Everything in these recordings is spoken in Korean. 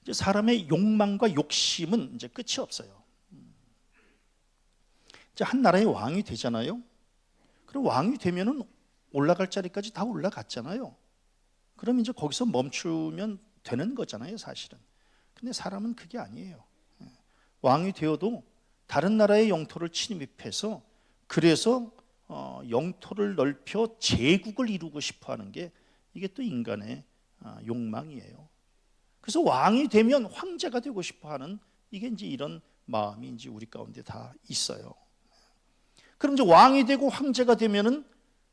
이제 사람의 욕망과 욕심은 이제 끝이 없어요. 이제 한 나라의 왕이 되잖아요. 그럼 왕이 되면은 올라갈 자리까지 다 올라갔잖아요. 그럼 이제 거기서 멈추면 되는 거잖아요, 사실은. 근데 사람은 그게 아니에요. 왕이 되어도 다른 나라의 영토를 침입해서 그래서 영토를 넓혀 제국을 이루고 싶어하는 게 이게 또 인간의 욕망이에요. 그래서 왕이 되면 황제가 되고 싶어하는 이게 이제 이런 마음이 이제 우리 가운데 다 있어요. 그럼 이제 왕이 되고 황제가 되면은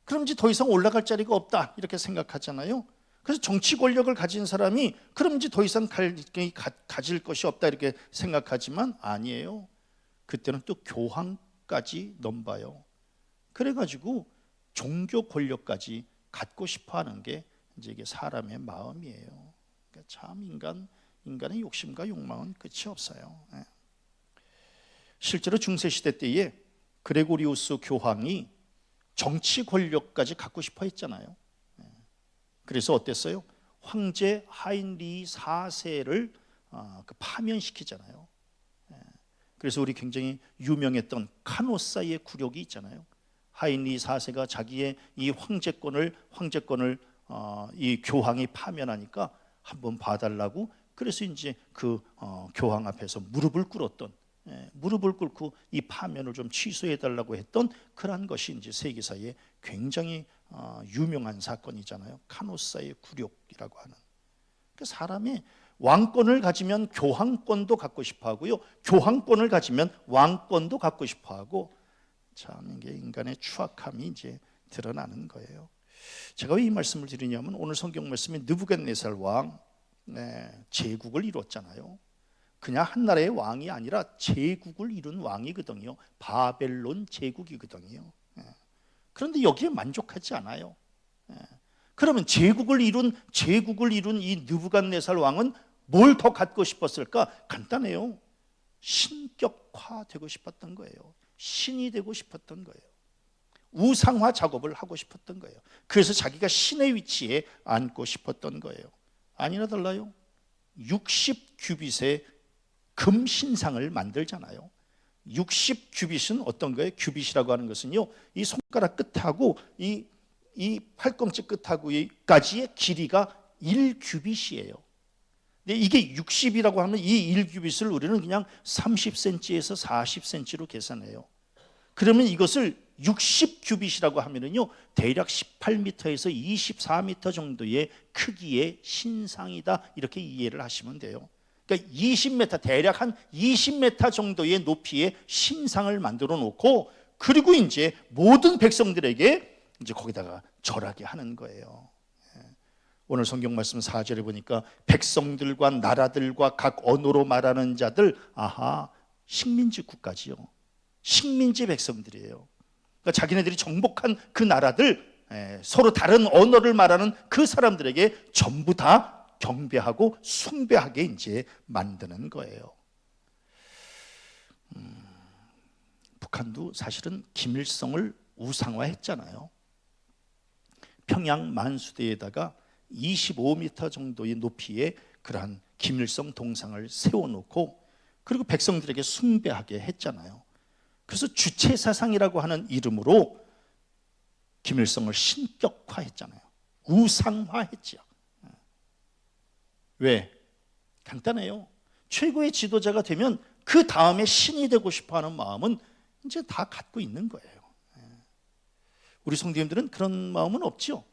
그럼 이제 더 이상 올라갈 자리가 없다 이렇게 생각하잖아요. 그래서 정치 권력을 가진 사람이 그럼 이제 더 이상 가질 것이 없다 이렇게 생각하지만 아니에요. 그때는 또 교황까지 넘봐요. 그래가지고 종교 권력까지 갖고 싶어하는 게 이제 이게 사람의 마음이에요. 그러니까 참 인간의 욕심과 욕망은 끝이 없어요. 실제로 중세 시대 때에 그레고리우스 교황이 정치 권력까지 갖고 싶어 했잖아요. 그래서 어땠어요? 황제 하인리 4세를 파면시키잖아요. 그래서 우리 굉장히 유명했던 카노사의 굴욕이 있잖아요. 하인리 4세가 자기의 이 황제권을 이 교황이 파면하니까 한번 봐달라고 그래서 이제 그 교황 앞에서 무릎을 꿇었던 무릎을 꿇고 이 파면을 좀 취소해달라고 했던 그러한 것이 이제 세계사에 굉장히 유명한 사건이잖아요. 카노사의 굴욕이라고 하는. 그러니까 사람이 왕권을 가지면 교황권도 갖고 싶어하고요, 교황권을 가지면 왕권도 갖고 싶어하고 참 이게 인간의 추악함이 이제 드러나는 거예요. 제가 왜 이 말씀을 드리냐면 오늘 성경 말씀에 느부갓네살 왕 제국을 이뤘잖아요. 그냥 한 나라의 왕이 아니라 제국을 이룬 왕이거든요. 바벨론 제국이거든요. 그런데 여기에 만족하지 않아요. 그러면 제국을 이룬 이 느부갓네살 왕은 뭘 더 갖고 싶었을까? 간단해요. 신격화되고 싶었던 거예요. 신이 되고 싶었던 거예요. 우상화 작업을 하고 싶었던 거예요. 그래서 자기가 신의 위치에 앉고 싶었던 거예요. 아니나 달라요. 60규빗의 금신상을 만들잖아요. 60규빗은 어떤 거예요? 규빗이라고 하는 것은요, 이 손가락 끝하고 이 팔꿈치 끝하고까지의 길이가 1규빗이에요. 근데 이게 60이라고 하면 이 1규빗을 우리는 그냥 30cm에서 40cm로 계산해요. 그러면 이것을 60규빗이라고 하면은요, 대략 18m에서 24m 정도의 크기의 신상이다 이렇게 이해를 하시면 돼요. 그러니까 20m, 대략 한 20m 정도의 높이의 신상을 만들어 놓고 그리고 이제 모든 백성들에게 이제 거기다가 절하게 하는 거예요. 오늘 성경 말씀 4절에 보니까 백성들과 나라들과 각 언어로 말하는 자들, 식민지 국가지요. 식민지 백성들이에요. 그러니까 자기네들이 정복한 그 나라들, 서로 다른 언어를 말하는 그 사람들에게 전부 다 경배하고 숭배하게 이제 만드는 거예요. 북한도 사실은 김일성을 우상화했잖아요. 평양 만수대에다가 25m 정도의 높이의 그러한 김일성 동상을 세워놓고 그리고 백성들에게 숭배하게 했잖아요. 그래서 주체사상이라고 하는 이름으로 김일성을 신격화했잖아요. 우상화했죠. 왜? 간단해요. 최고의 지도자가 되면 그 다음에 신이 되고 싶어하는 마음은 이제 다 갖고 있는 거예요. 우리 성도님들은 그런 마음은 없죠.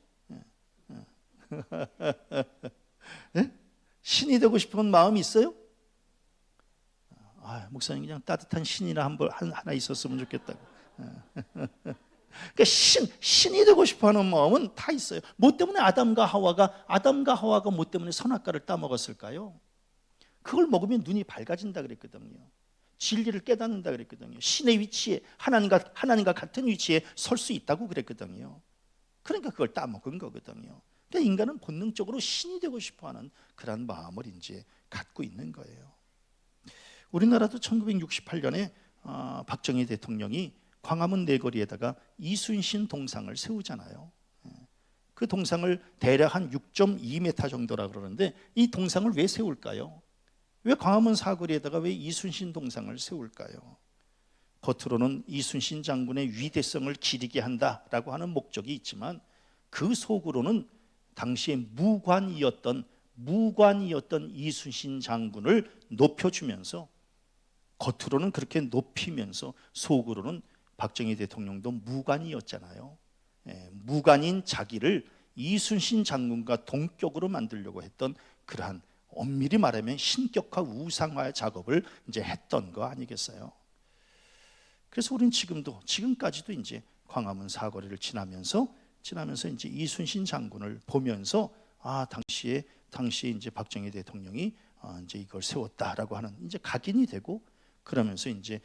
신이 되고 싶은 마음이 있어요? 목사님 그냥 따뜻한 신이나 하나 있었으면 좋겠다고. 그러니까 신이 되고 싶어하는 마음은 다 있어요. 뭐 때문에 아담과 하와가 뭐 때문에 선악과를 따먹었을까요? 그걸 먹으면 눈이 밝아진다 그랬거든요. 진리를 깨닫는다 그랬거든요. 신의 위치에 하나님과 같은 위치에 설 수 있다고 그랬거든요. 그러니까 그걸 따먹은 거거든요. 그러니까 인간은 본능적으로 신이 되고 싶어하는 그런 마음을 이제 갖고 있는 거예요. 우리나라도 1968년에 박정희 대통령이 광화문 내거리에다가 이순신 동상을 세우잖아요. 그 동상을 대략 한 6.2m 정도라 그러는데 이 동상을 왜 세울까요? 왜 광화문 사거리에다가 왜 이순신 동상을 세울까요? 겉으로는 이순신 장군의 위대성을 기리게 한다라고 하는 목적이 있지만 그 속으로는 당시에 무관이었던 이순신 장군을 높여주면서, 겉으로는 그렇게 높이면서 속으로는 박정희 대통령도 무관이었잖아요. 무관인 자기를 이순신 장군과 동격으로 만들려고 했던 그러한, 엄밀히 말하면 신격화 우상화 작업을 이제 했던 거 아니겠어요? 그래서 우리는 지금까지도 이제 광화문 사거리를 지나면서 이제 이순신 장군을 보면서 당시에 이제 박정희 대통령이 이제 이걸 세웠다라고 하는 이제 각인이 되고, 그러면서 이제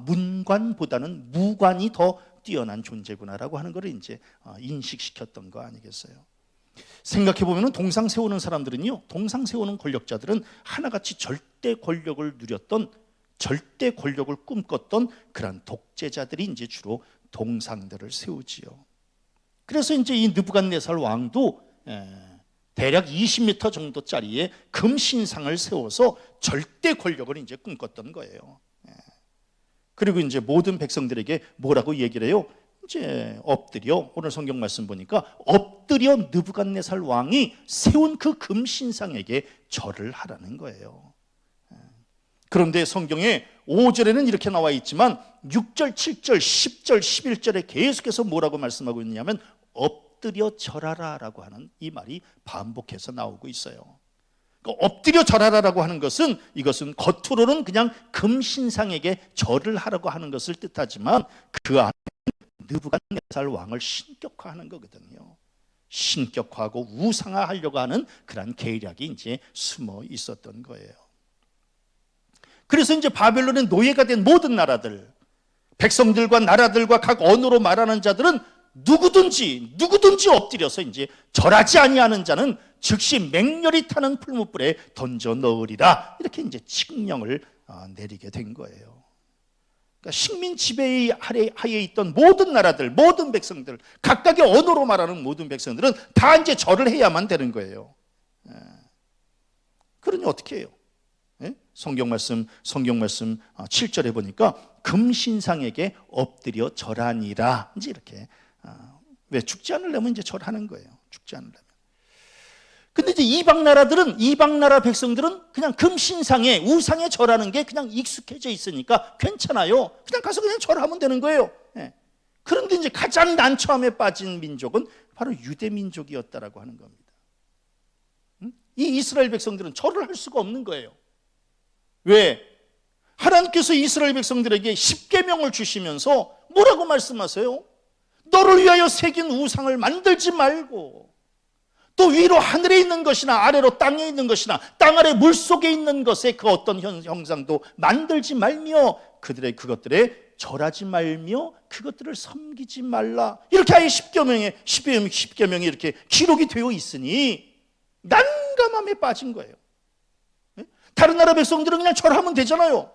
문관보다는 무관이 더 뛰어난 존재구나라고 하는 것을 이제 인식시켰던 거 아니겠어요? 생각해 보면은 동상 세우는 사람들은요, 동상 세우는 권력자들은 하나같이 절대 권력을 누렸던, 절대 권력을 꿈꿨던 그런 독재자들이 이제 주로 동상들을 세우지요. 그래서 이제 이 느부갓네살 왕도 대략 20m 정도짜리의 금신상을 세워서 절대 권력을 이제 꿈꿨던 거예요. 그리고 이제 모든 백성들에게 뭐라고 얘기를 해요? 이제 엎드려, 오늘 성경 말씀 보니까 엎드려 느부갓네살 왕이 세운 그 금신상에게 절을 하라는 거예요. 그런데 성경에 5절에는 이렇게 나와 있지만 6절, 7절, 10절, 11절에 계속해서 뭐라고 말씀하고 있냐면 엎드려 절하라 라고 하는 이 말이 반복해서 나오고 있어요. 그러니까 엎드려 절하라라고 하는 것은, 이것은 겉으로는 그냥 금신상에게 절을 하라고 하는 것을 뜻하지만 그 안에 느부갓네살 왕을 신격화하는 거거든요. 신격화하고 우상화하려고 하는 그런 계략이 이제 숨어 있었던 거예요. 그래서 이제 바벨론의 노예가 된 모든 나라들, 백성들과 나라들과 각 언어로 말하는 자들은 누구든지 엎드려서 이제 절하지 아니하는 자는 즉시 맹렬히 타는 풀무불에 던져 넣으리라, 이렇게 이제 칙령을 내리게 된 거예요. 그러니까 식민 지배 하에 있던 모든 나라들, 모든 백성들, 각각의 언어로 말하는 모든 백성들은 다 이제 절을 해야만 되는 거예요. 그러니 어떻게 해요? 성경 말씀 7절에 보니까 금신상에게 엎드려 절하니라, 이제 이렇게. 왜? 죽지 않으려면 이제 절하는 거예요. 죽지 않으려면. 근데 이제 이방 나라 백성들은 그냥 금신상에, 우상에 절하는 게 그냥 익숙해져 있으니까 괜찮아요. 그냥 가서 그냥 절하면 되는 거예요. 그런데 이제 가장 난처함에 빠진 민족은 바로 유대 민족이었다라고 하는 겁니다. 이 이스라엘 백성들은 절을 할 수가 없는 거예요. 왜? 하나님께서 이스라엘 백성들에게 십계명을 주시면서 뭐라고 말씀하세요? 너를 위하여 새긴 우상을 만들지 말고, 또 위로 하늘에 있는 것이나 아래로 땅에 있는 것이나 땅 아래 물속에 있는 것에 그 어떤 형상도 만들지 말며 그것들에 절하지 말며 그것들을 섬기지 말라, 이렇게 아예 십계명이 이렇게 기록이 되어 있으니 난감함에 빠진 거예요. 다른 나라 백성들은 그냥 절하면 되잖아요.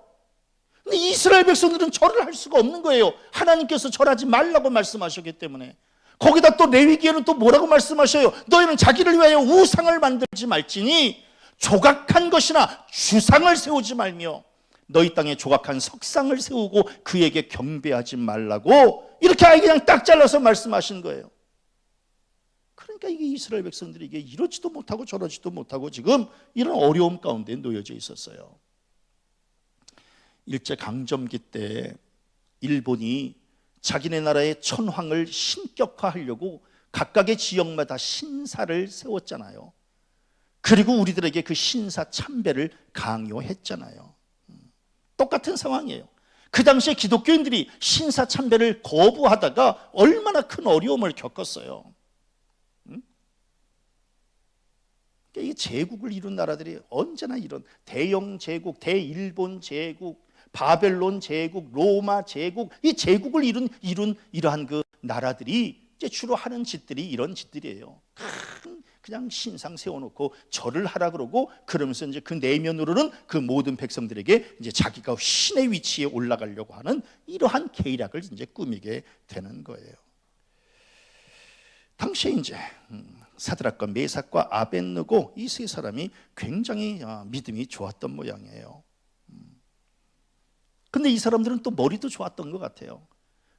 근데 이스라엘 백성들은 절을 할 수가 없는 거예요. 하나님께서 절하지 말라고 말씀하셨기 때문에. 거기다 또 레위기에는 또 뭐라고 말씀하셔요? 너희는 자기를 위하여 우상을 만들지 말지니 조각한 것이나 주상을 세우지 말며 너희 땅에 조각한 석상을 세우고 그에게 경배하지 말라고, 이렇게 아예 그냥 딱 잘라서 말씀하신 거예요. 그러니까 이게 이스라엘 백성들이 이게 이러지도 못하고 저러지도 못하고 지금 이런 어려움 가운데 놓여져 있었어요. 일제강점기 때 일본이 자기네 나라의 천황을 신격화하려고 각각의 지역마다 신사를 세웠잖아요. 그리고 우리들에게 그 신사 참배를 강요했잖아요. 똑같은 상황이에요. 그 당시에 기독교인들이 신사 참배를 거부하다가 얼마나 큰 어려움을 겪었어요. 이 제국을 이룬 나라들이 언제나 이런 대영 제국, 대일본 제국, 바벨론 제국, 로마 제국, 이 제국을 이룬 이러한 그 나라들이 이제 주로 하는 짓들이 이런 짓들이에요. 그냥 신상 세워놓고 절을 하라 그러고, 그러면서 이제 그 내면으로는 그 모든 백성들에게 이제 자기가 신의 위치에 올라가려고 하는 이러한 계략을 이제 꾸미게 되는 거예요. 당시에 이제 사드락과 메삭과 아벳느고 이 세 사람이 굉장히 믿음이 좋았던 모양이에요. 근데 이 사람들은 또 머리도 좋았던 것 같아요.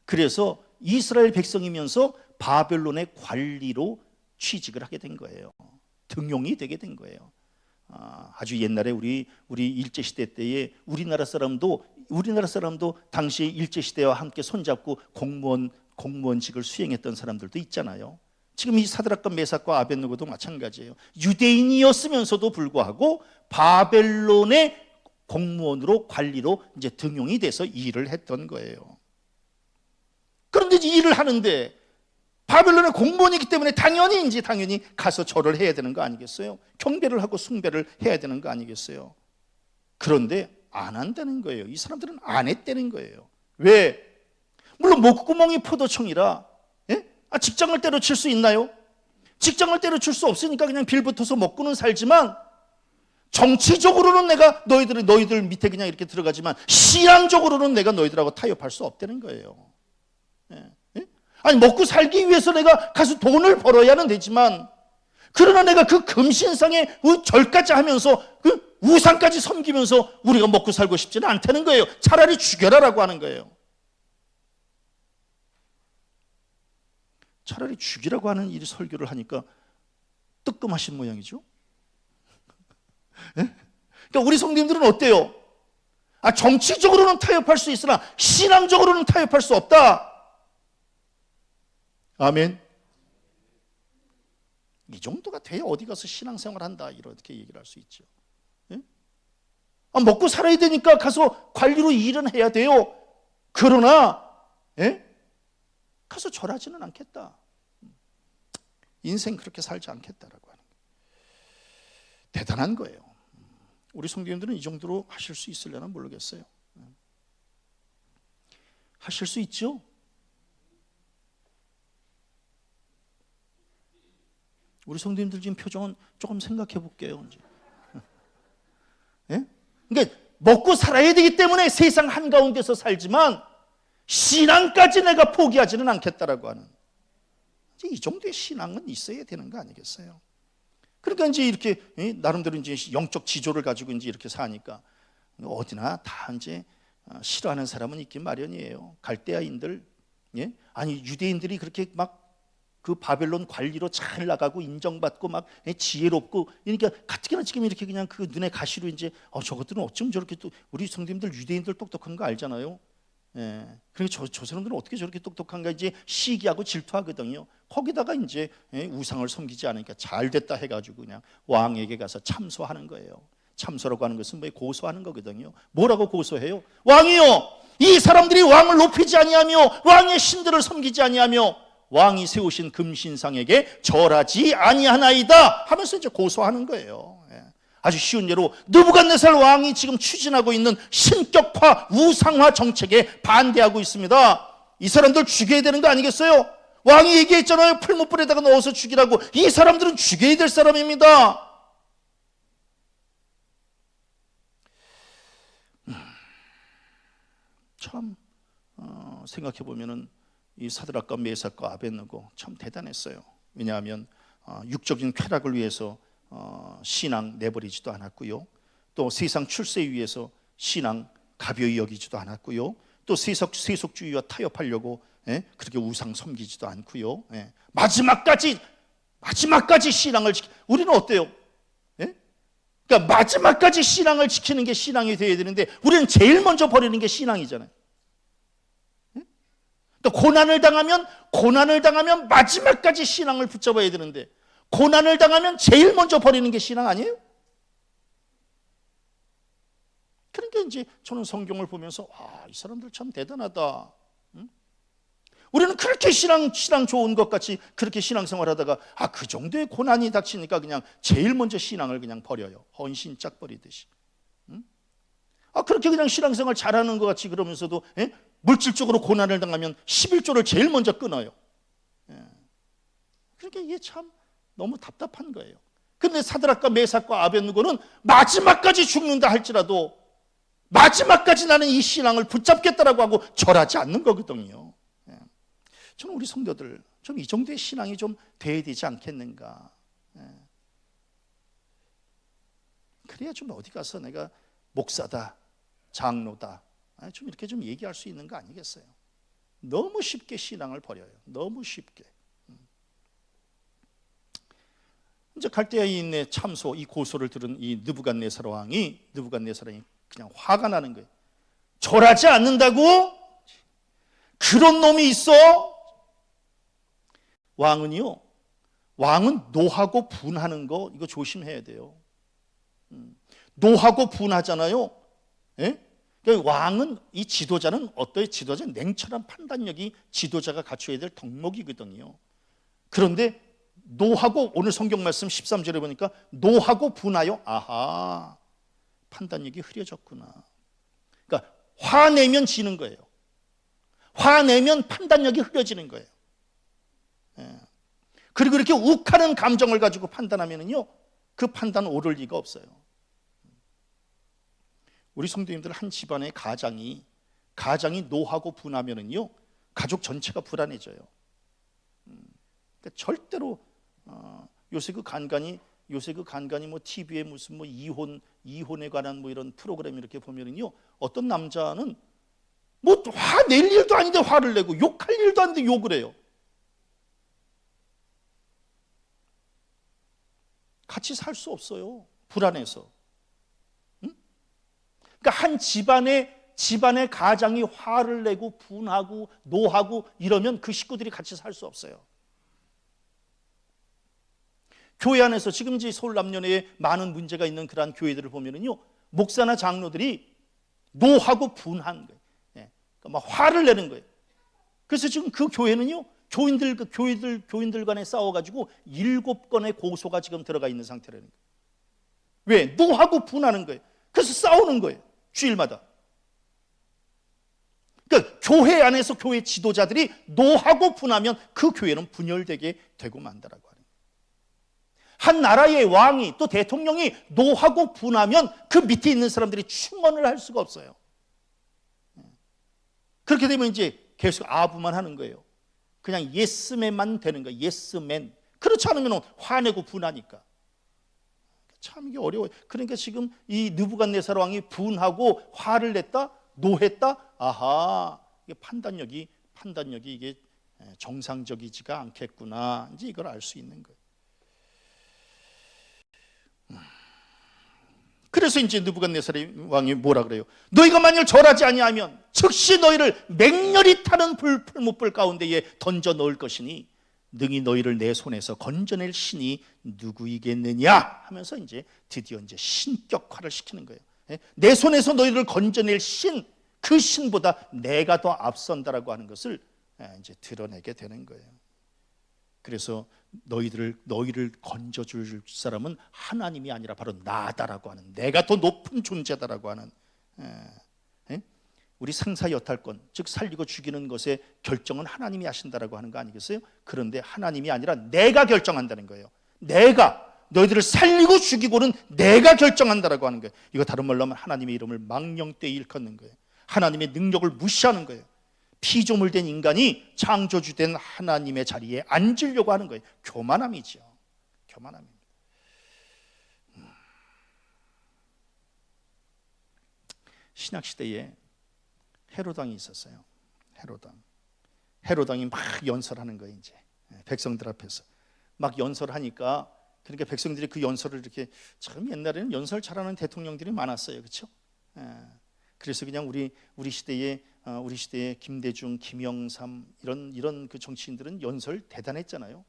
그래서 이스라엘 백성이면서 바벨론의 관리로 취직을 하게 된 거예요. 등용이 되게 된 거예요. 아주 옛날에 우리 일제시대 때에 우리나라 사람도 당시 일제시대와 함께 손잡고 공무원직을 수행했던 사람들도 있잖아요. 지금 이 사드락과 메삭과 아벳느고도 마찬가지예요. 유대인이었으면서도 불구하고 바벨론의 공무원으로 관리로 이제 등용이 돼서 일을 했던 거예요. 그런데 이제 일을 하는데 바벨론의 공무원이기 때문에 당연히 가서 절을 해야 되는 거 아니겠어요? 경배를 하고 숭배를 해야 되는 거 아니겠어요? 그런데 안 한다는 거예요. 이 사람들은 안 했다는 거예요. 왜? 물론 목구멍이 포도청이라 직장을 때려칠 수 있나요? 직장을 때려칠 수 없으니까 그냥 빌붙어서 먹고는 살지만 정치적으로는 내가 너희들 밑에 그냥 이렇게 들어가지만 신앙적으로는 내가 너희들하고 타협할 수 없다는 거예요. 아니 먹고 살기 위해서 내가 가서 돈을 벌어야는 되지만 그러나 내가 그 금신상에 절까지 하면서 그 우상까지 섬기면서 우리가 먹고 살고 싶지는 않다는 거예요. 차라리 죽여라라고 하는 거예요. 차라리 죽이라고 하는 이 설교를 하니까 뜨끔하신 모양이죠. 그러니까 우리 성도님들은 어때요? 정치적으로는 타협할 수 있으나 신앙적으로는 타협할 수 없다. 아멘. 이 정도가 돼야 어디 가서 신앙생활 한다 이렇게 얘기를 할 수 있죠. 먹고 살아야 되니까 가서 관리로 일은 해야 돼요. 그러나 가서 절하지는 않겠다. 인생 그렇게 살지 않겠다라고 하는 거예요. 대단한 거예요. 우리 성도님들은 이 정도로 하실 수 있으려나 모르겠어요. 하실 수 있죠? 우리 성도님들 지금 표정은 조금 생각해 볼게요. 그러니까 먹고 살아야 되기 때문에 세상 한가운데서 살지만 신앙까지 내가 포기하지는 않겠다라고 하는 이 정도의 신앙은 있어야 되는 거 아니겠어요? 그러니까 이제 이렇게 나름대로 이제 영적 지조를 가지고 이제 이렇게 사니까 어디나 다 이제 싫어하는 사람은 있긴 마련이에요. 갈대아인들, 아니 유대인들이 그렇게 막 그 바벨론 관리로 잘 나가고 인정받고 막 지혜롭고 그러니까 가뜩이나 지금 이렇게 그냥 그 눈에 가시로 이제 저것들은 어쩜 저렇게 또 우리 성도님들 유대인들 똑똑한 거 알잖아요. 그러니까 저 사람들은 어떻게 저렇게 똑똑한가 이제 시기하고 질투하거든요. 거기다가 이제 우상을 섬기지 않으니까 잘 됐다 해가지고 그냥 왕에게 가서 참소하는 거예요. 참소라고 하는 것은 뭐 고소하는 거거든요. 뭐라고 고소해요? 왕이요, 이 사람들이 왕을 높이지 아니하며 왕의 신들을 섬기지 아니하며 왕이 세우신 금신상에게 절하지 아니하나이다 하면서 이제 고소하는 거예요. 아주 쉬운 예로 느부갓네살 왕이 지금 추진하고 있는 신격화 우상화 정책에 반대하고 있습니다. 이 사람들 죽여야 되는 거 아니겠어요? 왕이 얘기했잖아요. 풀무불에다가 넣어서 죽이라고. 이 사람들은 죽여야 될 사람입니다. 참 생각해 보면은 이 사드락과 메삭과 아벳느고 참 대단했어요. 왜냐하면 육적인 쾌락을 위해서 신앙 내버리지도 않았고요. 또 세상 출세 위해서 신앙 가벼이 여기지도 않았고요. 또 세속주의와 타협하려고 그렇게 우상 섬기지도 않고요. 마지막까지 신앙을 우리는 어때요? 그러니까 마지막까지 신앙을 지키는 게 신앙이 되어야 되는데 우리는 제일 먼저 버리는 게 신앙이잖아요. 또 고난을 당하면 마지막까지 신앙을 붙잡아야 되는데 고난을 당하면 제일 먼저 버리는 게 신앙 아니에요? 그러니까 이제 저는 성경을 보면서 이 사람들 참 대단하다. 우리는 그렇게 신앙 좋은 것 같이 그렇게 신앙생활하다가 그 정도의 고난이 닥치니까 그냥 제일 먼저 신앙을 그냥 버려요. 헌신짝 버리듯이. 그렇게 그냥 신앙생활 잘하는 것 같이 그러면서도 물질적으로 고난을 당하면 11조를 제일 먼저 끊어요. 그러니까 이게 참 너무 답답한 거예요. 근데 사드락과 메삭과 아벳느고는 마지막까지 죽는다 할지라도 마지막까지 나는 이 신앙을 붙잡겠다라고 하고 절하지 않는 거거든요. 저는 우리 성도들 좀 이 정도의 신앙이 좀 돼야 되지 않겠는가. 그래야 좀 어디 가서 내가 목사다, 장로다, 좀 이렇게 좀 얘기할 수 있는 거 아니겠어요? 너무 쉽게 신앙을 버려요. 너무 쉽게. 이제 갈대아인의 참소, 이 고소를 들은 이 느부갓네살 왕이 그냥 화가 나는 거예요. 절하지 않는다고? 그런 놈이 있어? 왕은 노하고 분하는 거 이거 조심해야 돼요. 노하고 분하잖아요. 예? 그러니까 왕은, 이 지도자는 어떠해? 지도자는 냉철한 판단력이 지도자가 갖춰야 될 덕목이거든요. 그런데 노하고, 오늘 성경 말씀 13절에 보니까 노하고 분하여, 아하, 판단력이 흐려졌구나. 그러니까 화내면 지는 거예요. 화내면 판단력이 흐려지는 거예요. 예. 그리고 이렇게 욱하는 감정을 가지고 판단하면은요, 그 판단은 옳을 리가 없어요. 우리 성도님들 한 집안의 가장이 노하고 분하면은요, 가족 전체가 불안해져요. 그러니까 절대로 요새 그 간간이 뭐 TV에 무슨 뭐 이혼에 관한 뭐 이런 프로그램 이렇게 보면은요, 어떤 남자는 뭐 화낼 일도 아닌데 화를 내고 욕할 일도 아닌데 욕을 해요. 같이 살 수 없어요. 불안해서. 그러니까 한 집안의 가장이 화를 내고 분하고 노하고 이러면 그 식구들이 같이 살 수 없어요. 교회 안에서 지금 이제 서울 남녀에 많은 문제가 있는 그러한 교회들을 보면은요, 목사나 장로들이 노하고 분한 거예요. 그러니까 막 화를 내는 거예요. 그래서 지금 그 교회는요, 교인들 간에 싸워가지고 7건의 고소가 지금 들어가 있는 상태라는 거예요. 왜? 노하고 분하는 거예요. 그래서 싸우는 거예요. 주일마다. 그러니까 교회 안에서 교회 지도자들이 노하고 분하면 그 교회는 분열되게 되고 만다라고 하는 거예요. 한 나라의 왕이 또 대통령이 노하고 분하면 그 밑에 있는 사람들이 충원을 할 수가 없어요. 그렇게 되면 이제 계속 아부만 하는 거예요. 그냥 예스맨만 되는 거예요. 예스맨. 그렇지 않으면 화내고 분하니까. 참 이게 어려워요. 그러니까 지금 이 느부갓네살 왕이 분하고 화를 냈다, 노했다. 아하, 이게 판단력이 이게 정상적이지가 않겠구나. 이제 이걸 알 수 있는 거예요. 그래서 이제 느부갓네살 왕이 뭐라 그래요? 너희가 만일 절하지 아니하면 즉시 너희를 맹렬히 타는 풀무불 가운데에 던져 넣을 것이니 능히 너희를 내 손에서 건져낼 신이 누구이겠느냐 하면서 이제 드디어 이제 신격화를 시키는 거예요. 내 손에서 너희를 건져낼 신, 그 신보다 내가 더 앞선다라고 하는 것을 이제 드러내게 되는 거예요. 그래서 너희를 건져줄 사람은 하나님이 아니라 바로 나다라고 하는, 내가 더 높은 존재다라고 하는, 우리 생사 여탈권, 즉 살리고 죽이는 것의 결정은 하나님이 하신다라고 하는 거 아니겠어요? 그런데 하나님이 아니라 내가 결정한다는 거예요. 내가 너희들을 살리고 죽이고는 내가 결정한다라고 하는 거예요. 이거 다른 말로 하면 하나님의 이름을 망령되이 일컫는 거예요. 하나님의 능력을 무시하는 거예요. 피조물된 인간이 창조주된 하나님의 자리에 앉으려고 하는 거예요. 교만함이죠. 교만함입니다. 신약시대에 헤로당이 있었어요. 헤로당이 막 연설하는 거예요. 이제 백성들 앞에서 막 연설하니까, 그러니까 백성들이 그 연설을 이렇게, 참 옛날에는 연설 잘하는 대통령들이 많았어요. 그렇죠? 그래서 그냥 우리 시대에 김대중, 김영삼 이런 그 정치인들은 연설 대단했잖아요.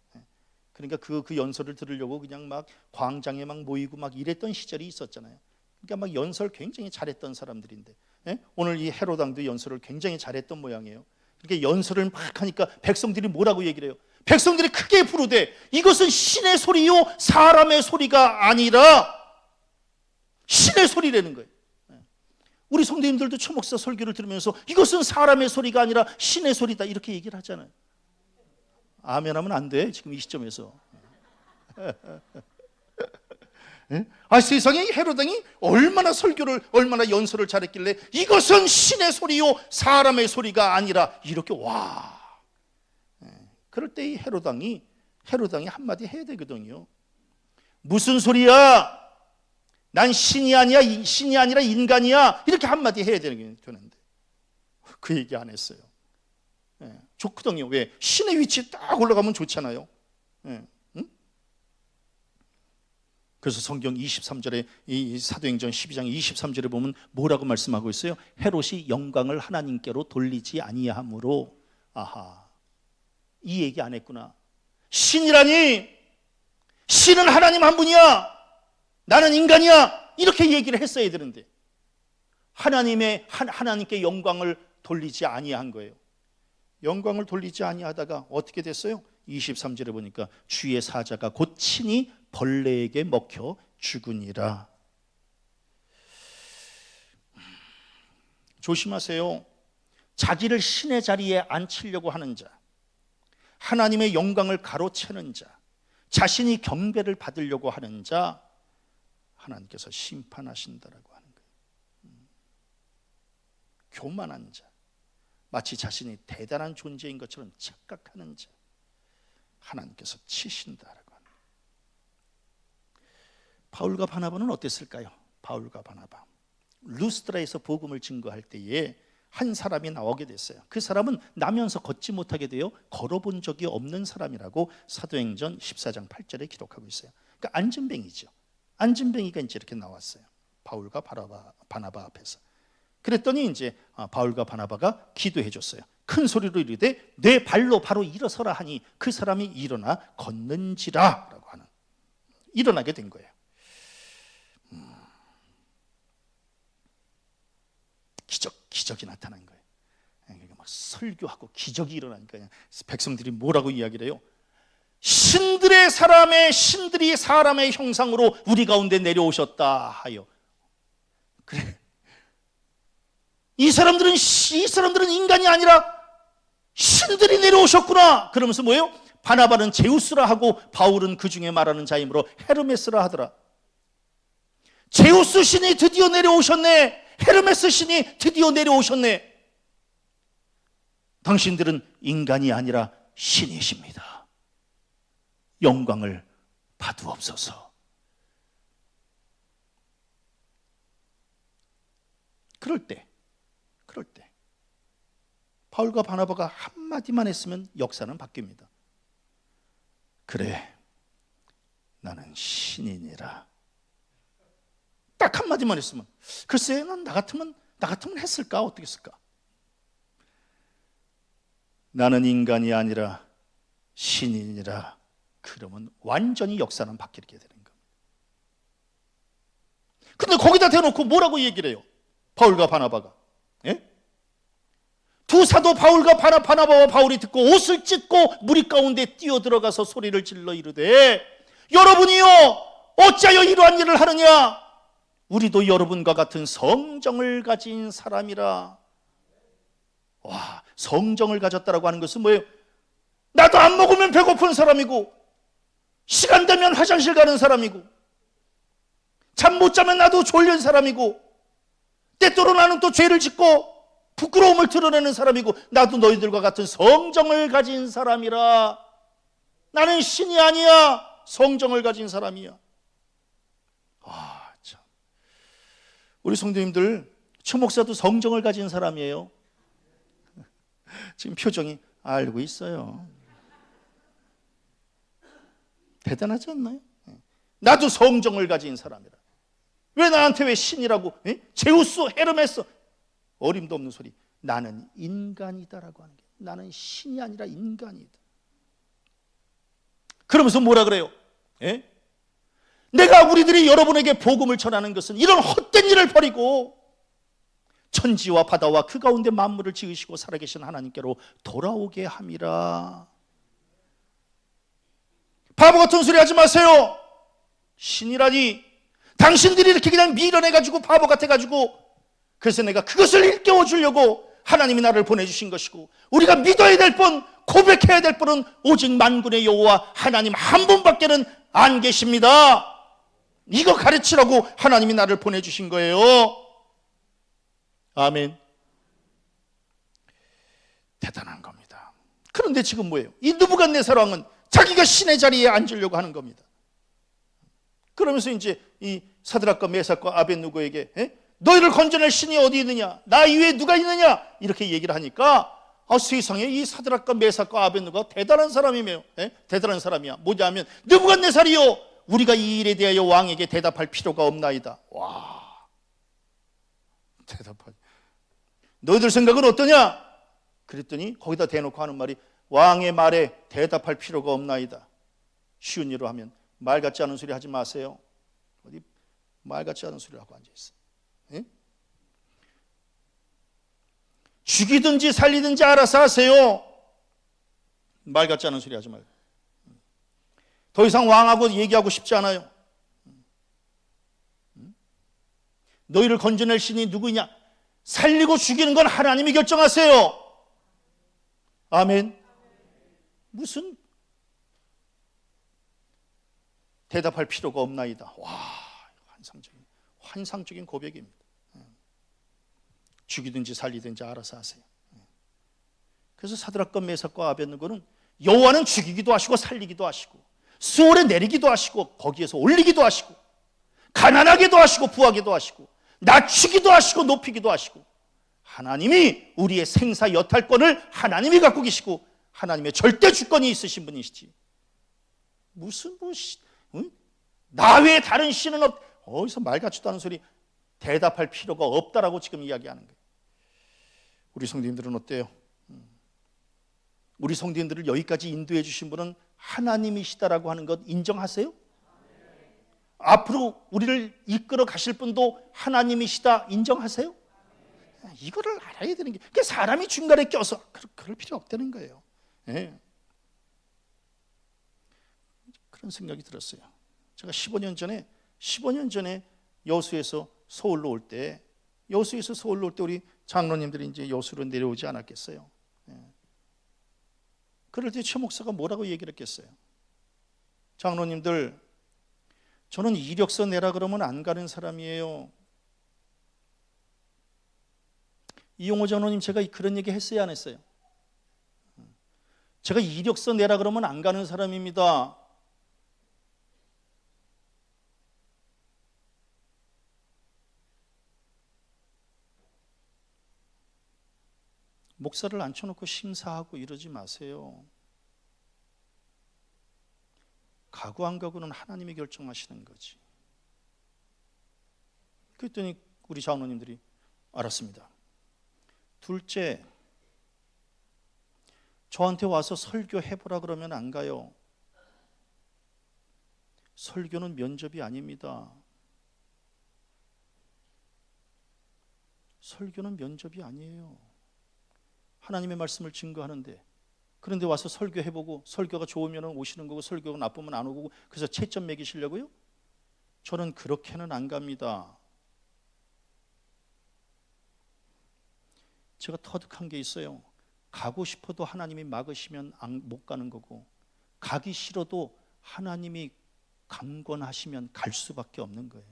그러니까 그 연설을 들으려고 그냥 막 광장에 막 모이고 막 이랬던 시절이 있었잖아요. 그러니까 막 연설 굉장히 잘했던 사람들인데, 오늘 이 헤로당도 연설을 굉장히 잘했던 모양이에요. 그렇게 연설을 막 하니까 백성들이 뭐라고 얘기를 해요? 백성들이 크게 부르되 이것은 신의 소리요 사람의 소리가 아니라 신의 소리라는 거예요. 우리 성도님들도 초목사 설교를 들으면서 이것은 사람의 소리가 아니라 신의 소리다 이렇게 얘기를 하잖아요. 아멘 하면 안 돼, 지금 이 시점에서. 세상에 헤로당이 얼마나 연설을 잘했길래 이것은 신의 소리요 사람의 소리가 아니라 이렇게 그럴 때 이 헤롯 왕이 한마디 해야 되거든요. 무슨 소리야? 난 신이 아니라 인간이야. 이렇게 한마디 해야 되는데 그 얘기 안 했어요. 좋거든요. 왜? 신의 위치에 딱 올라가면 좋잖아요. 응? 그래서 성경 23절에 이 사도행전 12장 23절에 보면 뭐라고 말씀하고 있어요? 헤롯이 영광을 하나님께로 돌리지 아니하므로. 아하, 이 얘기 안 했구나. 신이라니, 신은 하나님 한 분이야, 나는 인간이야, 이렇게 얘기를 했어야 되는데 하나님께 영광을 돌리지 아니한 거예요. 영광을 돌리지 아니하다가 어떻게 됐어요? 23절에 보니까 주의 사자가 곧 친히 벌레에게 먹혀 죽으니라. 조심하세요. 자기를 신의 자리에 앉히려고 하는 자, 하나님의 영광을 가로채는 자, 자신이 경배를 받으려고 하는 자, 하나님께서 심판하신다라고 하는 거예요. 교만한 자, 마치 자신이 대단한 존재인 것처럼 착각하는 자, 하나님께서 치신다라고 하는 거예요. 바울과 바나바는 어땠을까요? 바울과 바나바, 루스드라에서 복음을 증거할 때에 한 사람이 나오게 됐어요. 그 사람은 나면서 걷지 못하게 되어 걸어본 적이 없는 사람이라고 사도행전 14장 8절에 기록하고 있어요. 그러니까 안진뱅이죠. 안진뱅이가 이제 이렇게 나왔어요. 바울과 바나바 앞에서. 그랬더니 이제 바울과 바나바가 기도해 줬어요. 큰 소리로 이르되 내 발로 바로 일어서라 하니 그 사람이 일어나 걷는지라 라고 하는, 일어나게 된 거예요. 기적이 나타난 거예요. 그러니까 막 설교하고 기적이 일어나니까 백성들이 뭐라고 이야기를 해요? 신들이 사람의 형상으로 우리 가운데 내려오셨다 하여. 그래, 이 사람들은 인간이 아니라 신들이 내려오셨구나. 그러면서 뭐예요? 바나바는 제우스라 하고 바울은 그 중에 말하는 자이므로 헤르메스라 하더라. 제우스 신이 드디어 내려오셨네. 헤르메스 신이 드디어 내려오셨네. 당신들은 인간이 아니라 신이십니다. 영광을 받으옵소서. 그럴 때 바울과 바나바가 한마디만 했으면 역사는 바뀝니다. 그래, 나는 신이니라. 딱 한마디만 했으면, 글쎄, 난 나 같으면 했을까? 어떻게 했을까? 나는 인간이 아니라 신이니라. 그러면 완전히 역사는 바뀌게 되는 겁니다. 근데 거기다 대놓고 뭐라고 얘기를 해요? 바울과 바나바가. 예? 두 사도 바울과 바나바와 바울이 듣고 옷을 찢고 무리 가운데 뛰어들어가서 소리를 질러 이르되 여러분이요 어찌하여 이러한 일을 하느냐? 우리도 여러분과 같은 성정을 가진 사람이라. 와, 성정을 가졌다라고 하는 것은 뭐예요? 나도 안 먹으면 배고픈 사람이고, 시간 되면 화장실 가는 사람이고, 잠 못 자면 나도 졸린 사람이고, 때때로 나는 또 죄를 짓고 부끄러움을 드러내는 사람이고, 나도 너희들과 같은 성정을 가진 사람이라. 나는 신이 아니야, 성정을 가진 사람이야. 참. 우리 성도님들, 최 목사도 성정을 가진 사람이에요. 지금 표정이 알고 있어요. 대단하지 않나요? 나도 성정을 가진 사람이라. 왜 나한테 왜 신이라고? 제우스, 헤르메스, 어림도 없는 소리. 나는 인간이다라고 하는 게, 나는 신이 아니라 인간이다. 그러면서 뭐라 그래요? 내가 우리들이 여러분에게 복음을 전하는 것은 이런 헛된 일을 버리고 천지와 바다와 그 가운데 만물을 지으시고 살아계신 하나님께로 돌아오게 함이라. 바보 같은 소리 하지 마세요. 신이라니, 당신들이 이렇게 그냥 밀어내가지고 바보 같아가지고, 그래서 내가 그것을 일깨워 주려고 하나님이 나를 보내주신 것이고, 우리가 믿어야 될 분, 고백해야 될 분은 오직 만군의 여호와 하나님 한 분밖에는 안 계십니다. 이거 가르치라고 하나님이 나를 보내주신 거예요. 아멘. 대단한 겁니다. 그런데 지금 뭐예요? 이 느부갓네살 왕은 자기가 신의 자리에 앉으려고 하는 겁니다. 그러면서 이제 이 사드락과 메삭과 아벳느고에게 너희를 건져낼 신이 어디 있느냐? 나 이외에 누가 있느냐? 이렇게 얘기를 하니까 세상에 이 사드락과 메삭과 아벳느고가 대단한 사람이며 대단한 사람이야. 뭐냐면 느부갓네살이요, 우리가 이 일에 대하여 왕에게 대답할 필요가 없나이다. 와, 대답하지. 너희들 생각은 어떠냐? 그랬더니 거기다 대놓고 하는 말이 왕의 말에 대답할 필요가 없나이다. 쉬운 예로 하면 말 같지 않은 소리 하지 마세요. 어디 말 같지 않은 소리 하고 앉아있어. 죽이든지 살리든지 알아서 하세요. 말 같지 않은 소리 하지 말고. 더 이상 왕하고 얘기하고 싶지 않아요. 너희를 건져낼 신이 누구냐? 살리고 죽이는 건 하나님이 결정하세요. 아멘. 무슨 대답할 필요가 없나이다. 와, 환상적인 고백입니다. 죽이든지 살리든지 알아서 하세요. 그래서 사드락과 메삭과 아벳느고는 여호와는 죽이기도 하시고 살리기도 하시고 수월에 내리기도 하시고 거기에서 올리기도 하시고 가난하게도 하시고 부하게도 하시고 낮추기도 하시고 높이기도 하시고 하나님이 우리의 생사 여탈권을 하나님이 갖고 계시고 하나님의 절대 주권이 있으신 분이시지. 무슨 나 외에 다른 신은 어디서 말 같지도 않은 소리 대답할 필요가 없다라고 지금 이야기하는 거예요. 우리 성도님들은 어때요? 우리 성도님들을 여기까지 인도해 주신 분은 하나님이시다라고 하는 것 인정하세요? 앞으로 우리를 이끌어 가실 분도 하나님이시다 인정하세요? 이거를 알아야 되는 게, 사람이 중간에 껴서 그럴 필요 없다는 거예요. 네. 그런 생각이 들었어요. 제가 15년 전에 여수에서 서울로 올 때 우리 장로님들이 이제 여수로 내려오지 않았겠어요. 그럴 때 최 목사가 뭐라고 얘기를 했겠어요? 장로님들, 저는 이력서 내라 그러면 안 가는 사람이에요. 이용호 장로님, 제가 그런 얘기 했어요, 안 했어요? 제가 이력서 내라 그러면 안 가는 사람입니다. 목사를 앉혀놓고 심사하고 이러지 마세요. 가고 안 가고는 하나님이 결정하시는 거지. 그랬더니 우리 장로님들이 알았습니다. 둘째, 저한테 와서 설교해보라 그러면 안 가요. 설교는 면접이 아닙니다. 설교는 면접이 아니에요. 하나님의 말씀을 증거하는데, 그런데 와서 설교해보고 설교가 좋으면 오시는 거고 설교가 나쁘면 안 오고 그래서 채점 매기시려고요? 저는 그렇게는 안 갑니다. 제가 터득한 게 있어요. 가고 싶어도 하나님이 막으시면 못 가는 거고, 가기 싫어도 하나님이 강권하시면 갈 수밖에 없는 거예요.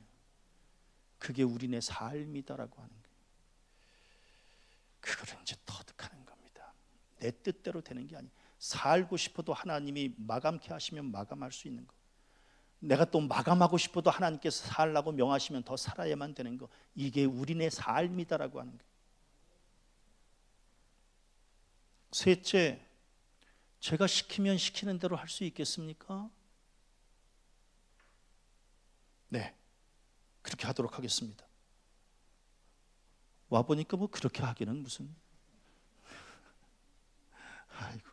그게 우리네 삶이다라고 하는 거예요. 그걸 이제 터득하는 겁니다. 내 뜻대로 되는 게 아니에요. 살고 싶어도 하나님이 마감케 하시면 마감할 수 있는 거. 내가 또 마감하고 싶어도 하나님께서 살라고 명하시면 더 살아야만 되는 거. 이게 우리네 삶이다라고 하는 거예요. 셋째, 제가 시키면 시키는 대로 할 수 있겠습니까? 네, 그렇게 하도록 하겠습니다. 와보니까 뭐 그렇게 하기는 무슨. 아이고.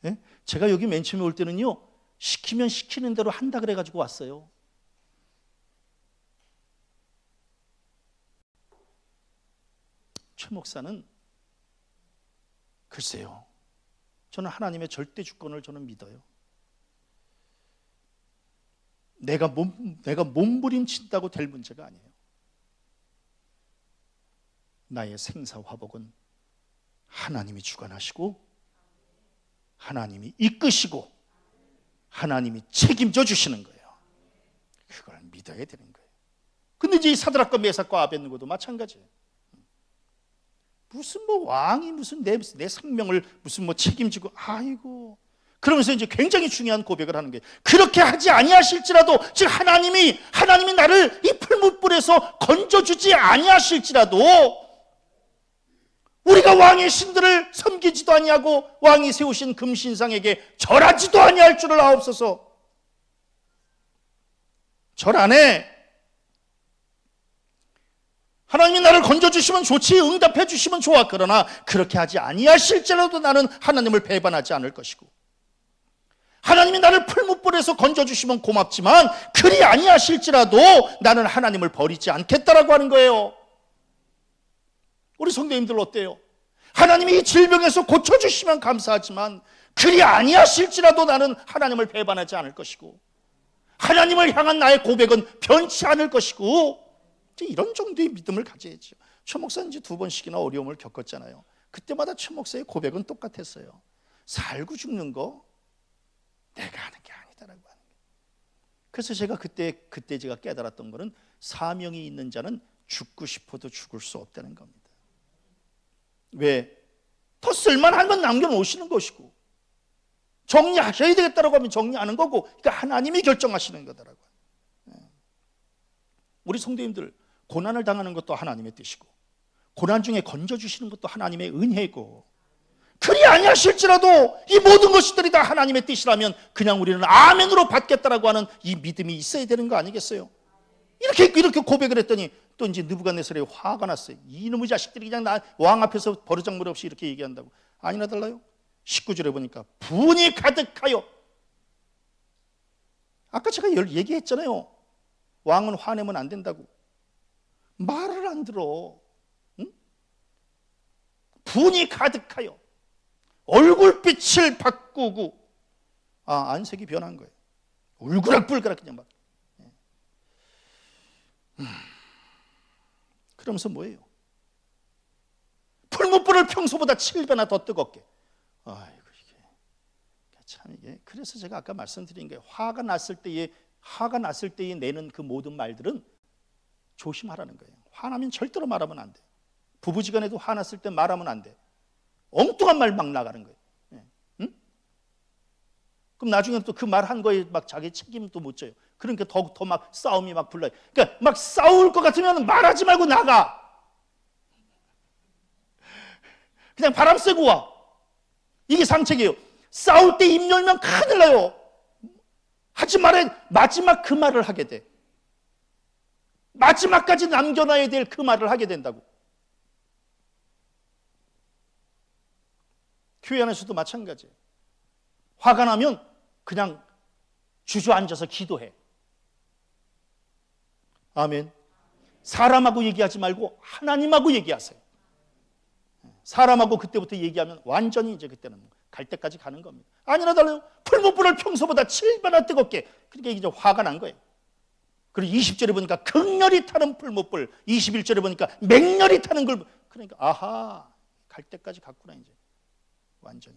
네? 제가 여기 맨 처음에 올 때는요, 시키면 시키는 대로 한다 그래가지고 왔어요. 최 목사는 글쎄요, 저는 하나님의 절대 주권을 저는 믿어요. 내가 몸부림친다고 될 문제가 아니에요. 나의 생사화복은 하나님이 주관하시고 하나님이 이끄시고 하나님이 책임져 주시는 거예요. 그걸 믿어야 되는 거예요. 근데 이제 이 사드락과 메삭과 아벳느고도 마찬가지예요. 무슨 뭐 왕이 무슨 내 생명을 무슨 뭐 책임지고, 아이고. 그러면서 이제 굉장히 중요한 고백을 하는 거예요. 그렇게 하지 아니하실지라도, 즉 하나님이 나를 이 풀무불에서 건져주지 아니하실지라도 우리가 왕의 신들을 섬기지도 아니하고 왕이 세우신 금신상에게 절하지도 아니할 줄을 아옵소서. 절 안 해. 하나님이 나를 건져주시면 좋지, 응답해 주시면 좋아. 그러나 그렇게 하지 아니하실지라도 나는 하나님을 배반하지 않을 것이고, 하나님이 나를 풀무불에서 건져주시면 고맙지만 그리 아니하실지라도 나는 하나님을 버리지 않겠다라고 하는 거예요. 우리 성도님들 어때요? 하나님이 이 질병에서 고쳐주시면 감사하지만 그리 아니하실지라도 나는 하나님을 배반하지 않을 것이고, 하나님을 향한 나의 고백은 변치 않을 것이고, 이런 정도의 믿음을 가져야죠. 최 목사는 이제 2번씩이나 어려움을 겪었잖아요. 그때마다 최 목사의 고백은 똑같았어요. 살고 죽는 거 내가 하는 게 아니다라고 하는 거예요. 그래서 제가 그때 제가 깨달았던 거는, 사명이 있는 자는 죽고 싶어도 죽을 수 없다는 겁니다. 왜? 더 쓸만한 건 남겨놓으시는 것이고, 정리하셔야 되겠다라고 하면 정리하는 거고, 그러니까 하나님이 결정하시는 거다라고. 우리 성도님들, 고난을 당하는 것도 하나님의 뜻이고, 고난 중에 건져주시는 것도 하나님의 은혜고, 그리 아니하실지라도 이 모든 것들이 다 하나님의 뜻이라면 그냥 우리는 아멘으로 받겠다라고 하는 이 믿음이 있어야 되는 거 아니겠어요? 이렇게 고백을 했더니 또 이제 느부갓네살이 화가 났어요. 이놈의 자식들이 그냥 나 왕 앞에서 버르장머리 없이 이렇게 얘기한다고. 아니나 달라요. 19절에 보니까 분이 가득하여, 아까 제가 얘기했잖아요. 왕은 화내면 안 된다고. 말을 안 들어. 응? 분이 가득하여 얼굴빛을 바꾸고, 안색이 변한 거예요. 울그락불그락 그냥 막. 그러면서 뭐예요? 풀무불을 평소보다 7배나 더 뜨겁게. 아이고, 이게 그래서 제가 아까 말씀드린 거예요. 화가 났을 때에 내는 그 모든 말들은 조심하라는 거예요. 화나면 절대로 말하면 안 돼. 부부지간에도 화났을 때 말하면 안 돼. 엉뚱한 말 막 나가는 거예요. 응? 그럼 나중에 또 그 말 한 거에 막 자기 책임도 못 져요. 그러니까 더 막 싸움이 막 불러요. 그러니까 막 싸울 것 같으면 말하지 말고 나가. 그냥 바람 쐬고 와. 이게 상책이에요. 싸울 때 입 열면 큰일 나요. 하지 말아야, 마지막 그 말을 하게 돼. 마지막까지 남겨놔야 될 그 말을 하게 된다고. 교회 안에서도 마찬가지예요. 화가 나면 그냥 주저앉아서 기도해. 아멘. 사람하고 얘기하지 말고 하나님하고 얘기하세요. 사람하고 그때부터 얘기하면 완전히 이제 그때는 갈 때까지 가는 겁니다. 아니나 달라요. 풀무불을 평소보다 7배나 뜨겁게. 그러니까 이제 화가 난 거예요. 그리고 20절에 보니까 극렬히 타는 풀무불, 21절에 보니까 맹렬히 타는 걸. 그러니까 아하, 갈 때까지 갔구나 이제. 완전히.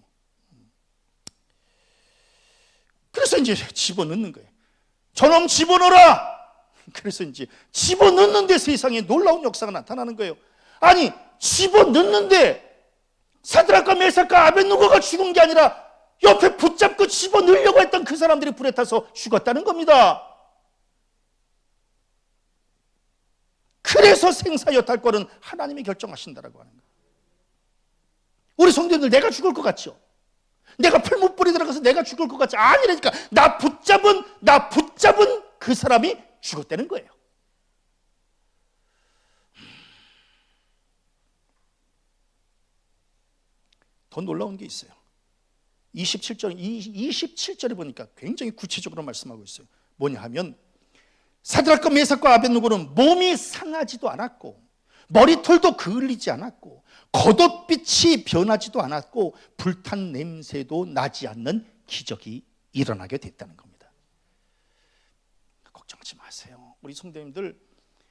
그래서 이제 집어넣는 거예요. 저놈 집어넣어라. 그래서 이제 집어넣는데 세상에 놀라운 역사가 나타나는 거예요. 아니, 집어넣는데 사드락과 메삭과 아벳느고가 죽은 게 아니라 옆에 붙잡고 집어넣으려고 했던 그 사람들이 불에 타서 죽었다는 겁니다. 그래서 생사여탈권은 하나님이 결정하신다라고 하는 거예요. 우리 성도님들, 내가 죽을 것 같죠? 내가 풀무불에 들어가서 내가 죽을 것 같지? 아니라니까. 나 붙잡은 그 사람이 죽었다는 거예요. 더 놀라운 게 있어요. 27절에 보니까 굉장히 구체적으로 말씀하고 있어요. 뭐냐 하면, 사드락과 메삭과 아벳느고는 몸이 상하지도 않았고 머리털도 그을리지 않았고 겉옷빛이 변하지도 않았고 불탄 냄새도 나지 않는 기적이 일어나게 됐다는 겁니다. 걱정하지 마세요. 우리 성도님들,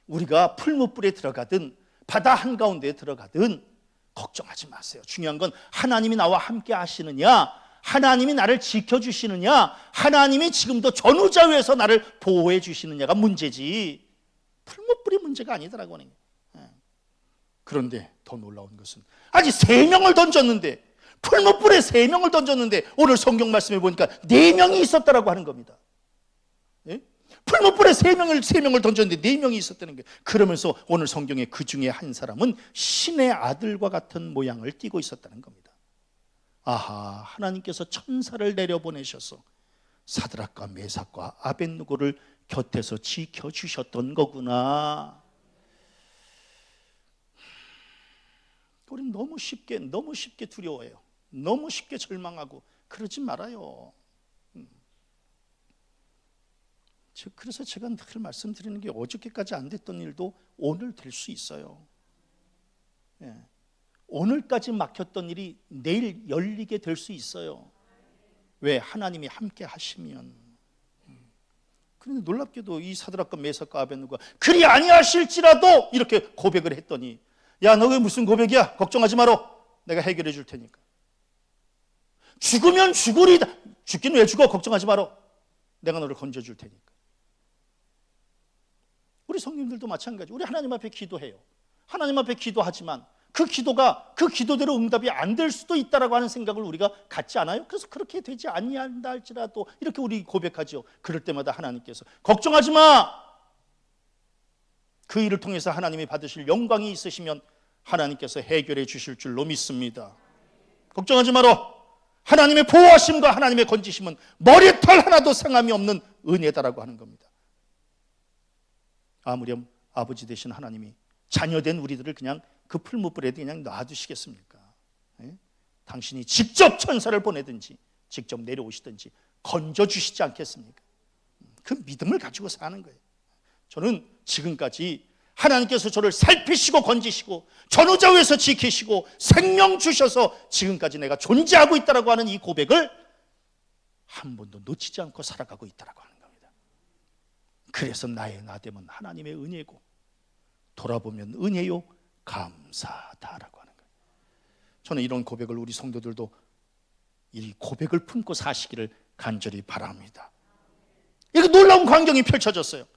우리가 풀무불에 들어가든 바다 한가운데에 들어가든 걱정하지 마세요. 중요한 건 하나님이 나와 함께 하시느냐, 하나님이 나를 지켜주시느냐, 하나님이 지금도 전후좌우에서 나를 보호해 주시느냐가 문제지, 풀무불이 문제가 아니더라고요. 그런데 더 놀라운 것은 아직 3명을 던졌는데, 풀무불에 3명을 던졌는데 오늘 성경 말씀에 보니까 4명이 있었다라고 하는 겁니다. 예? 풀무불에 3명을 던졌는데 4명이 있었다는 거예요. 그러면서 오늘 성경에 그 중에 한 사람은 신의 아들과 같은 모양을 띠고 있었다는 겁니다. 아하, 하나님께서 천사를 내려보내셔서 사드락과 메삭과 아벳느고를 곁에서 지켜주셨던 거구나. 우리는 너무 쉽게 두려워해요. 너무 쉽게 절망하고 그러지 말아요. 그래서 제가 늘 말씀드리는 게 어저께까지 안 됐던 일도 오늘 될 수 있어요. 예. 오늘까지 막혔던 일이 내일 열리게 될 수 있어요. 왜? 하나님이 함께 하시면. 그런데 놀랍게도 이 사드락과 메삭과 아벳느고가 그리 아니하실지라도 이렇게 고백을 했더니, 야, 너 왜 무슨 고백이야? 걱정하지 마라. 내가 해결해 줄 테니까. 죽으면 죽으리다. 죽긴 왜 죽어? 걱정하지 마라. 내가 너를 건져줄 테니까. 우리 성님들도 마찬가지. 우리 하나님 앞에 기도해요. 하나님 앞에 기도하지만 그 기도대로 응답이 안 될 수도 있다라고 하는 생각을 우리가 갖지 않아요? 그래서 그렇게 되지 아니한다 할지라도 이렇게 우리 고백하죠. 그럴 때마다 하나님께서 걱정하지 마. 그 일을 통해서 하나님이 받으실 영광이 있으시면 하나님께서 해결해 주실 줄로 믿습니다. 걱정하지 마라. 하나님의 보호하심과 하나님의 건지심은 머리털 하나도 상함이 없는 은혜다라고 하는 겁니다. 아무렴 아버지 되신 하나님이 자녀된 우리들을 그냥 그 풀무불에 그냥 놔두시겠습니까? 예? 당신이 직접 천사를 보내든지 직접 내려오시든지 건져주시지 않겠습니까? 그 믿음을 가지고 사는 거예요. 저는 지금까지 하나님께서 저를 살피시고 건지시고 전우좌우에서 지키시고 생명 주셔서 지금까지 내가 존재하고 있다라고 하는 이 고백을 한 번도 놓치지 않고 살아가고 있다라고 하는 겁니다. 그래서 나의 나됨은 하나님의 은혜고 돌아보면 은혜요 감사하다라고 하는 거예요. 저는 이런 고백을 우리 성도들도 이 고백을 품고 사시기를 간절히 바랍니다. 이렇게 놀라운 광경이 펼쳐졌어요.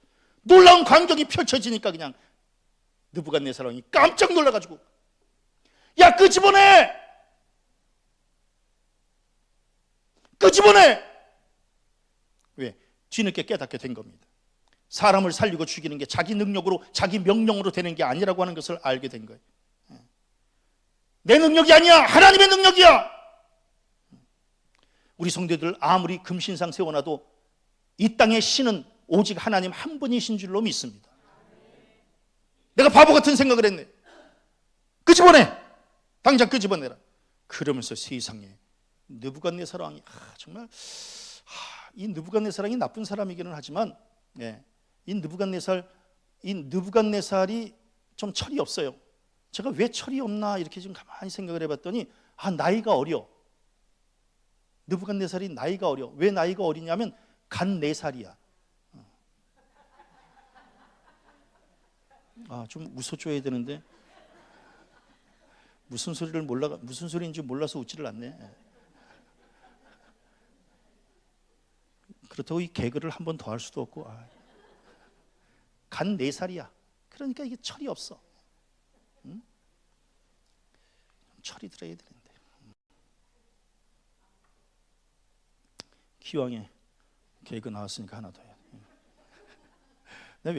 놀라운 광경이 펼쳐지니까 그냥 느부갓네살왕이 깜짝 놀라가지고 야, 끄집어내! 왜? 뒤늦게 깨닫게 된 겁니다. 사람을 살리고 죽이는 게 자기 능력으로 자기 명령으로 되는 게 아니라고 하는 것을 알게 된 거예요. 내 능력이 아니야, 하나님의 능력이야. 우리 성도들 아무리 금신상 세워놔도 이 땅의 신은 오직 하나님 한 분이신 줄로 믿습니다. 내가 바보 같은 생각을 했네. 끄집어내! 당장 끄집어내라. 그러면서 세상에 느부갓네살 왕이 정말 이 느부갓네살 왕이 나쁜 사람이기는 하지만 이 느부갓네살이 좀 철이 없어요. 제가 왜 철이 없나 이렇게 좀 가만히 생각을 해봤더니 나이가 어려. 느부갓네살이 나이가 어려. 왜 나이가 어리냐면 간 4살이야. 좀 웃어줘야 되는데 무슨 소리인지 몰라서 웃지를 않네. 그렇다고 이 개그를 한 번 더 할 수도 없고 간 4살이야. 그러니까 이게 철이 없어. 응? 철이 들어야 되는데. 기왕에 개그 나왔으니까 하나 더 해. 내가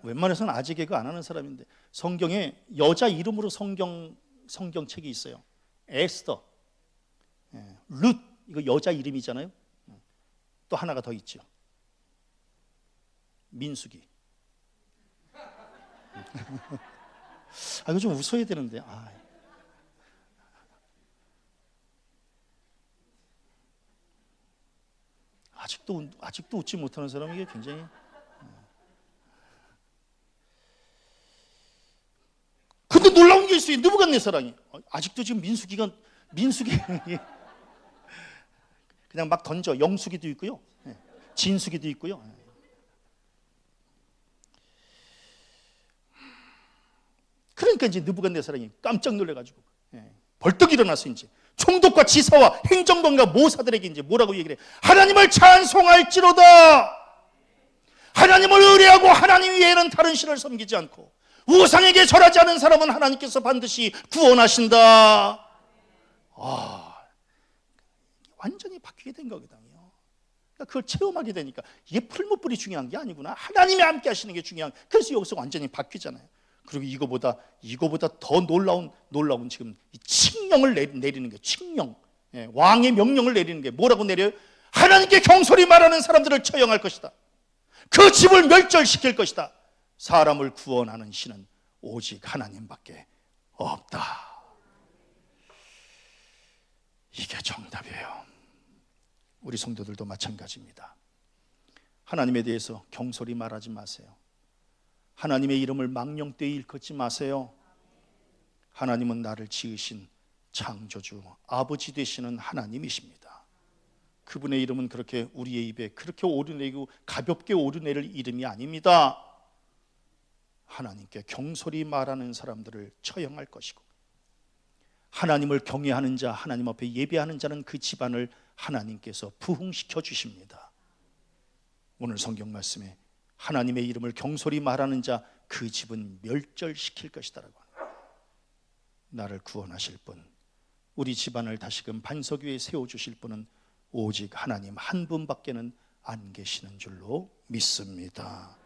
웬만해서는 아재 개그 안 하는 사람인데 성경에 여자 이름으로 성경책이 있어요. 에스더, 룻, 이거 여자 이름이잖아요. 또 하나가 더 있죠. 민수기. 이거 좀 웃어야 되는데. 아직도 웃지 못하는 사람이 이게 굉장히. 근데 놀라운 게 있어요. 느부갓네살왕이 아직도 지금 민수기 그냥 막 던져. 영수기도 있고요, 진수기도 있고요. 그러니까 이제 느부갓네살왕이 깜짝 놀래가지고 벌떡 일어나서 이제 총독과 지사와 행정관과 모사들에게 이제 뭐라고 얘기를 해? 하나님을 찬송할지로다. 하나님을 의뢰하고 하나님 외에는 다른 신을 섬기지 않고 우상에게 절하지 않은 사람은 하나님께서 반드시 구원하신다. 완전히 바뀌게 된 거거든요. 그러니까 그걸 체험하게 되니까 이게 풀무불이 중요한 게 아니구나, 하나님이 함께 하시는 게 중요한, 그래서 여기서 완전히 바뀌잖아요. 그리고 이거보다 더 놀라운 지금 이 칙령을 내리는 게, 칙령, 왕의 명령을 내리는 게 뭐라고 내려요? 하나님께 경솔히 말하는 사람들을 처형할 것이다. 그 집을 멸절시킬 것이다. 사람을 구원하는 신은 오직 하나님밖에 없다. 이게 정답이에요. 우리 성도들도 마찬가지입니다. 하나님에 대해서 경솔히 말하지 마세요. 하나님의 이름을 망령되이 일컫지 마세요. 하나님은 나를 지으신 창조주, 아버지 되시는 하나님이십니다. 그분의 이름은 그렇게 우리의 입에 그렇게 오르내고 가볍게 오르내릴 이름이 아닙니다. 하나님께 경솔히 말하는 사람들을 처형할 것이고, 하나님을 경외하는 자, 하나님 앞에 예배하는 자는 그 집안을 하나님께서 부흥시켜 주십니다. 오늘 성경 말씀에 하나님의 이름을 경솔히 말하는 자, 그 집은 멸절시킬 것이다라고 합니다. 나를 구원하실 분, 우리 집안을 다시금 반석 위에 세워주실 분은 오직 하나님 한 분밖에는 안 계시는 줄로 믿습니다.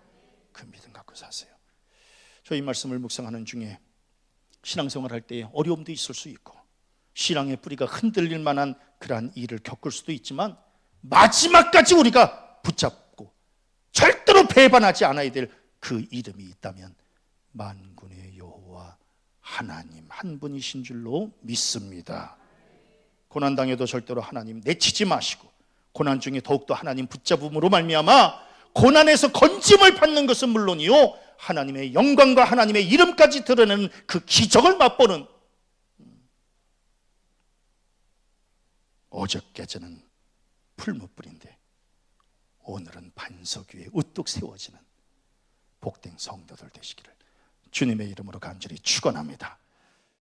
그 믿음 갖고 사세요. 저희 말씀을 묵상하는 중에 신앙생활 할 때 어려움도 있을 수 있고, 신앙의 뿌리가 흔들릴 만한 그러한 일을 겪을 수도 있지만, 마지막까지 우리가 붙잡고 절대로 배반하지 않아야 될 그 이름이 있다면 만군의 여호와 하나님 한 분이신 줄로 믿습니다. 고난당해도 절대로 하나님 내치지 마시고, 고난 중에 더욱더 하나님 붙잡음으로 말미암아 고난에서 건짐을 받는 것은 물론이요, 하나님의 영광과 하나님의 이름까지 드러내는 그 기적을 맛보는, 어저께는 풀무불인데 오늘은 반석 위에 우뚝 세워지는 복된 성도들 되시기를 주님의 이름으로 간절히 축원합니다.